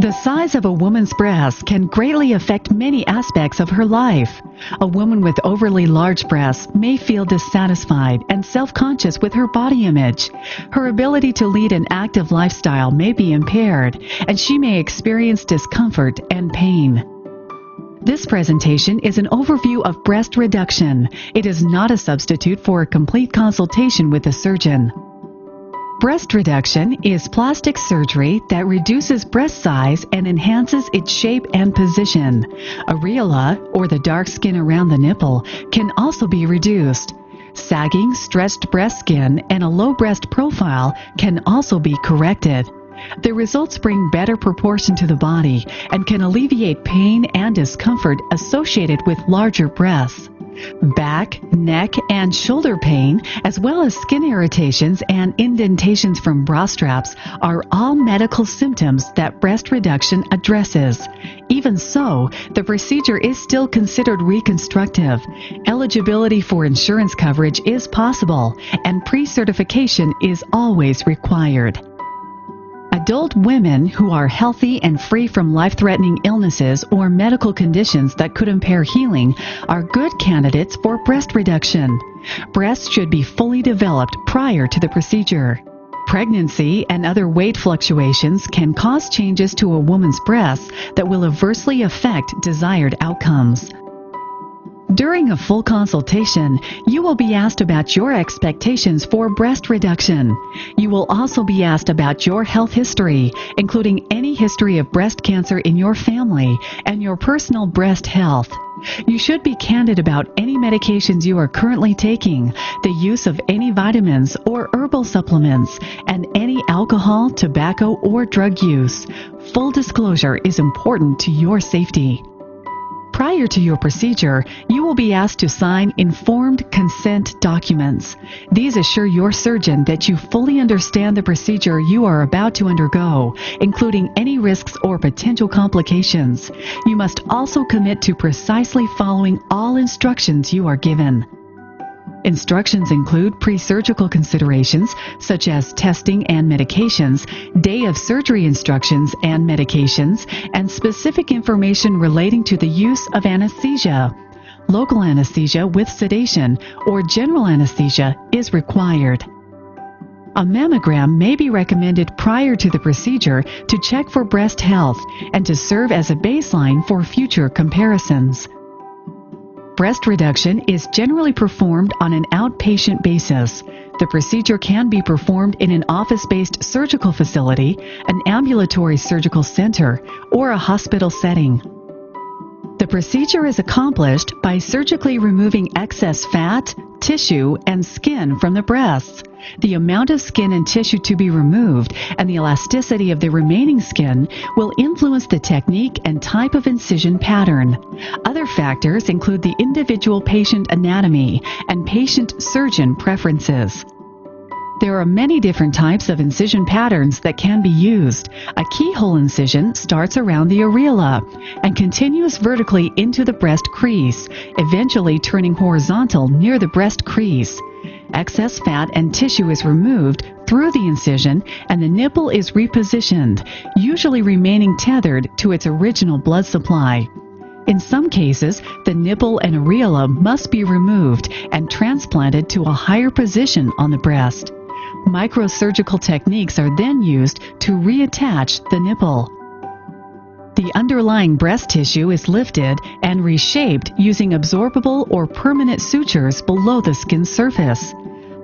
The size of a woman's breasts can greatly affect many aspects of her life. A woman with overly large breasts may feel dissatisfied and self-conscious with her body image. Her ability to lead an active lifestyle may be impaired, and she may experience discomfort and pain. This presentation is an overview of breast reduction. It is not a substitute for a complete consultation with a surgeon. Breast reduction is plastic surgery that reduces breast size and enhances its shape and position. Areola, or the dark skin around the nipple, can also be reduced. Sagging, stretched breast skin, and a low breast profile can also be corrected. The results bring better proportion to the body and can alleviate pain and discomfort associated with larger breasts. Back, neck, and shoulder pain, as well as skin irritations and indentations from bra straps, are all medical symptoms that breast reduction addresses. Even so, the procedure is still considered reconstructive. Eligibility for insurance coverage is possible, and pre-certification is always required. Adult women who are healthy and free from life-threatening illnesses or medical conditions that could impair healing are good candidates for breast reduction. Breasts should be fully developed prior to the procedure. Pregnancy and other weight fluctuations can cause changes to a woman's breasts that will adversely affect desired outcomes. During a full consultation, you will be asked about your expectations for breast reduction. You will also be asked about your health history, including any history of breast cancer in your family and your personal breast health. You should be candid about any medications you are currently taking, the use of any vitamins or herbal supplements, and any alcohol, tobacco, or drug use. Full disclosure is important to your safety. Prior to your procedure, you will be asked to sign informed consent documents. These assure your surgeon that you fully understand the procedure you are about to undergo, including any risks or potential complications. You must also commit to precisely following all instructions you are given. Instructions include pre-surgical considerations such as testing and medications, day of surgery instructions and medications, and specific information relating to the use of anesthesia. Local anesthesia with sedation or general anesthesia is required. A mammogram may be recommended prior to the procedure to check for breast health and to serve as a baseline for future comparisons. Breast reduction is generally performed on an outpatient basis. The procedure can be performed in an office-based surgical facility, an ambulatory surgical center, or a hospital setting. The procedure is accomplished by surgically removing excess fat, tissue, and skin from the breasts. The amount of skin and tissue to be removed and the elasticity of the remaining skin will influence the technique and type of incision pattern. Other factors include the individual patient anatomy and patient-surgeon preferences. There are many different types of incision patterns that can be used. A keyhole incision starts around the areola and continues vertically into the breast crease, eventually turning horizontal near the breast crease. Excess fat and tissue is removed through the incision and the nipple is repositioned, usually remaining tethered to its original blood supply. In some cases, the nipple and areola must be removed and transplanted to a higher position on the breast. Microsurgical techniques are then used to reattach the nipple. The underlying breast tissue is lifted and reshaped using absorbable or permanent sutures below the skin surface.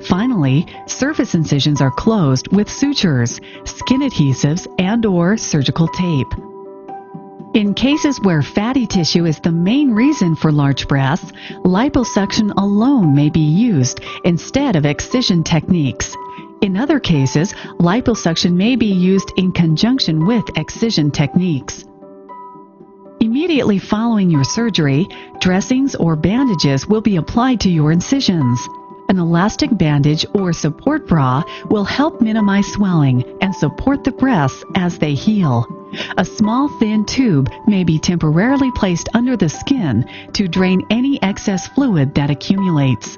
Finally, surface incisions are closed with sutures, skin adhesives, and/or surgical tape. In cases where fatty tissue is the main reason for large breasts, liposuction alone may be used instead of excision techniques. In other cases, liposuction may be used in conjunction with excision techniques. Immediately following your surgery, dressings or bandages will be applied to your incisions. An elastic bandage or support bra will help minimize swelling and support the breasts as they heal. A small thin tube may be temporarily placed under the skin to drain any excess fluid that accumulates.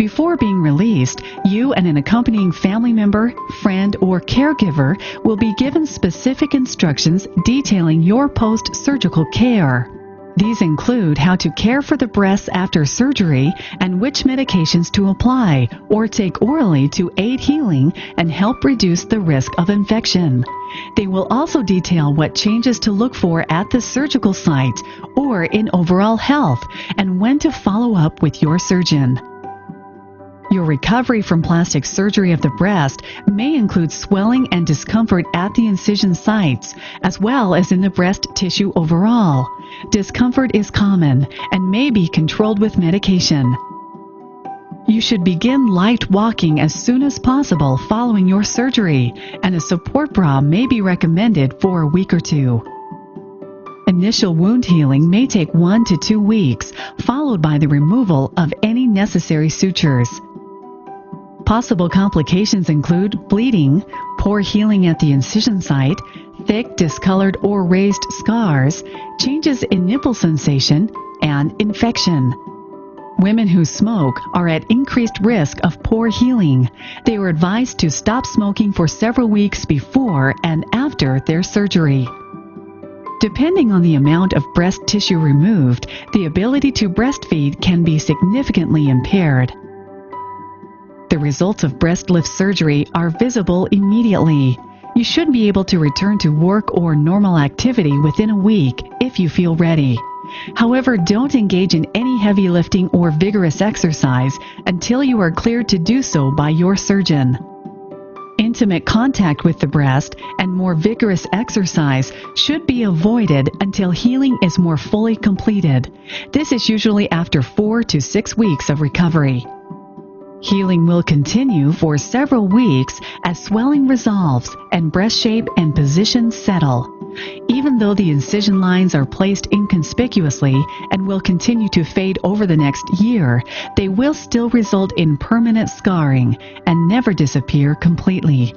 Before being released, you and an accompanying family member, friend, or caregiver will be given specific instructions detailing your post-surgical care. These include how to care for the breasts after surgery and which medications to apply or take orally to aid healing and help reduce the risk of infection. They will also detail what changes to look for at the surgical site or in overall health and when to follow up with your surgeon. Your recovery from plastic surgery of the breast may include swelling and discomfort at the incision sites, as well as in the breast tissue overall. Discomfort is common and may be controlled with medication. You should begin light walking as soon as possible following your surgery, and a support bra may be recommended for a week or two. Initial wound healing may take 1 to 2 weeks, followed by the removal of any necessary sutures. Possible complications include bleeding, poor healing at the incision site, thick, discolored, or raised scars, changes in nipple sensation, and infection. Women who smoke are at increased risk of poor healing. They are advised to stop smoking for several weeks before and after their surgery. Depending on the amount of breast tissue removed, the ability to breastfeed can be significantly impaired. The results of breast lift surgery are visible immediately. You should be able to return to work or normal activity within a week if you feel ready. However, don't engage in any heavy lifting or vigorous exercise until you are cleared to do so by your surgeon. Intimate contact with the breast and more vigorous exercise should be avoided until healing is more fully completed. This is usually after 4 to 6 weeks of recovery. Healing will continue for several weeks as swelling resolves and breast shape and position settle. Even though the incision lines are placed inconspicuously and will continue to fade over the next year, they will still result in permanent scarring and never disappear completely.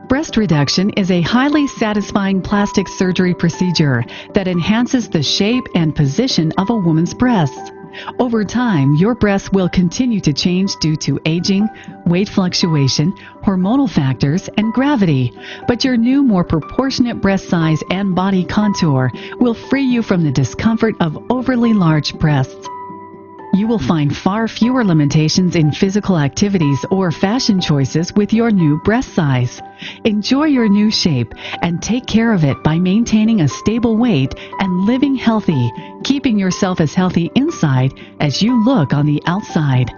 Breast reduction is a highly satisfying plastic surgery procedure that enhances the shape and position of a woman's breasts. Over time, your breasts will continue to change due to aging, weight fluctuation, hormonal factors, and gravity, but your new, more proportionate breast size and body contour will free you from the discomfort of overly large breasts. You will find far fewer limitations in physical activities or fashion choices with your new breast size. Enjoy your new shape and take care of it by maintaining a stable weight and living healthy, keeping yourself as healthy inside as you look on the outside.